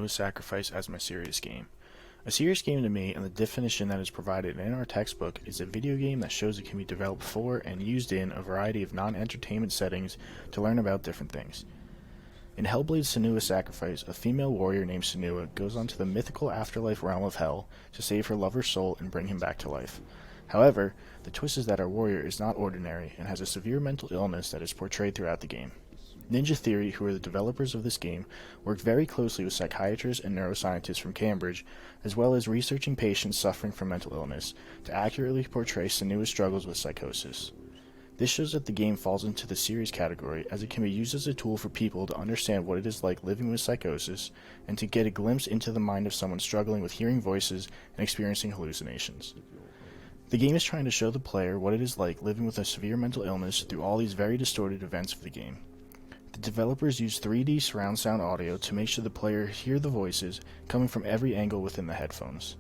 Senua's Sacrifice as my serious game. A serious game to me, and the definition that is provided in our textbook, is a video game that shows it can be developed for and used in a variety of non-entertainment settings to learn about different things. In Hellblade Senua's Sacrifice, a female warrior named Senua goes onto the mythical afterlife realm of Hell to save her lover's soul and bring him back to life. However, the twist is that our warrior is not ordinary and has a severe mental illness that is portrayed throughout the game. Ninja Theory, who are the developers of this game, worked very closely with psychiatrists and neuroscientists from Cambridge, as well as researching patients suffering from mental illness, to accurately portray Senua's struggles with psychosis. This shows that the game falls into the series category, as it can be used as a tool for people to understand what it is like living with psychosis, and to get a glimpse into the mind of someone struggling with hearing voices and experiencing hallucinations. The game is trying to show the player what it is like living with a severe mental illness through all these very distorted events of the game. The developers use 3D surround sound audio to make sure the player hear the voices coming from every angle within the headphones.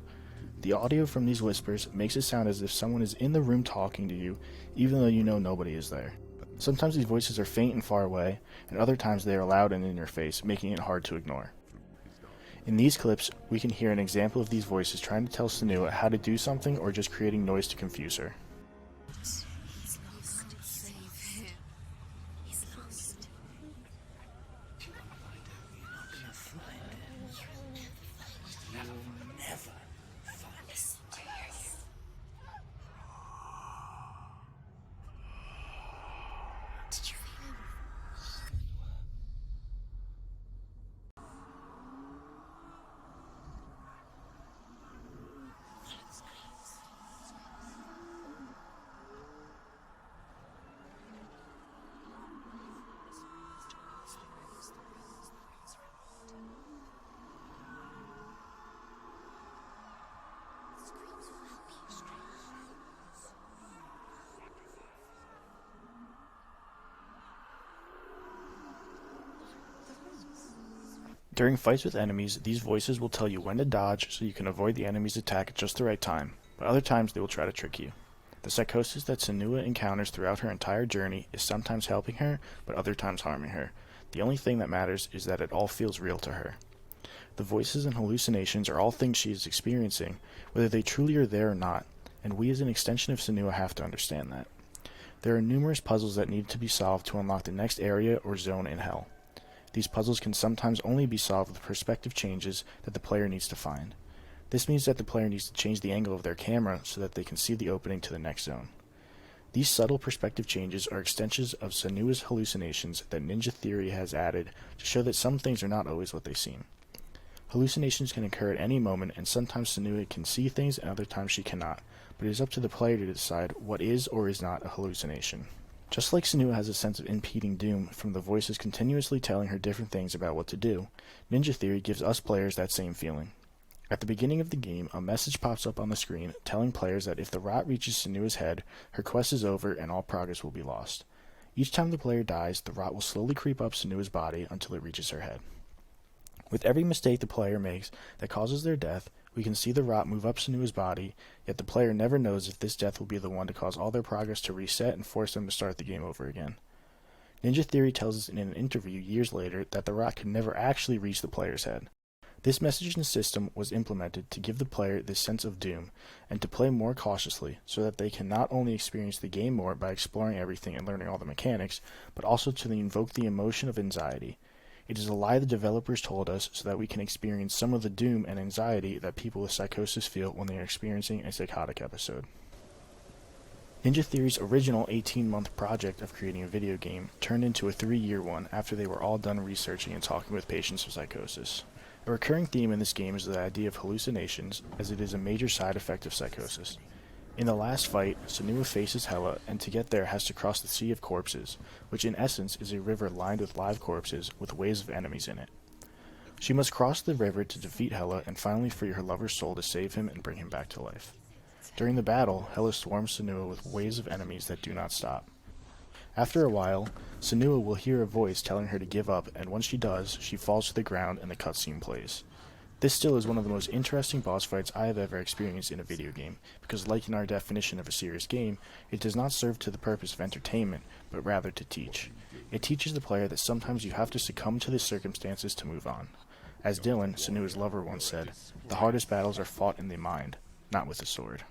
The audio from these whispers makes it sound as if someone is in the room talking to you, even though you know nobody is there. Sometimes these voices are faint and far away, and other times they are loud and in your face, making it hard to ignore. In these clips, we can hear an example of these voices trying to tell Senua how to do something or just creating noise to confuse her. During fights with enemies, these voices will tell you when to dodge so you can avoid the enemy's attack at just the right time, but other times they will try to trick you. The psychosis that Senua encounters throughout her entire journey is sometimes helping her, but other times harming her. The only thing that matters is that it all feels real to her. The voices and hallucinations are all things she is experiencing, whether they truly are there or not, and we as an extension of Senua have to understand that. There are numerous puzzles that need to be solved to unlock the next area or zone in Hell. These puzzles can sometimes only be solved with perspective changes that the player needs to find. This means that the player needs to change the angle of their camera so that they can see the opening to the next zone. These subtle perspective changes are extensions of Senua's hallucinations that Ninja Theory has added to show that some things are not always what they seem. Hallucinations can occur at any moment, and sometimes Senua can see things and other times she cannot, but it is up to the player to decide what is or is not a hallucination. Just like Senua has a sense of impending doom from the voices continuously telling her different things about what to do, Ninja Theory gives us players that same feeling. At the beginning of the game, a message pops up on the screen telling players that if the rot reaches Senua's head, her quest is over and all progress will be lost. Each time the player dies, the rot will slowly creep up Senua's body until it reaches her head. With every mistake the player makes that causes their death, we can see the rot move up Senua's body, yet the player never knows if this death will be the one to cause all their progress to reset and force them to start the game over again. Ninja Theory tells us in an interview years later that the rot could never actually reach the player's head. This messaging system was implemented to give the player this sense of doom, and to play more cautiously, so that they can not only experience the game more by exploring everything and learning all the mechanics, but also to invoke the emotion of anxiety. It is a lie the developers told us so that we can experience some of the doom and anxiety that people with psychosis feel when they are experiencing a psychotic episode. Ninja Theory's original 18-month project of creating a video game turned into a 3-year one after they were all done researching and talking with patients with psychosis. A recurring theme in this game is the idea of hallucinations, as it is a major side effect of psychosis. In the last fight, Senua faces Hela, and to get there has to cross the Sea of Corpses, which in essence is a river lined with live corpses with waves of enemies in it. She must cross the river to defeat Hela and finally free her lover's soul to save him and bring him back to life. During the battle, Hela swarms Senua with waves of enemies that do not stop. After a while, Senua will hear a voice telling her to give up, and once she does, she falls to the ground and the cutscene plays. This still is one of the most interesting boss fights I have ever experienced in a video game, because like in our definition of a serious game, it does not serve to the purpose of entertainment, but rather to teach. It teaches the player that sometimes you have to succumb to the circumstances to move on. As Dylan, Senua's lover, once said, "The hardest battles are fought in the mind, not with the sword."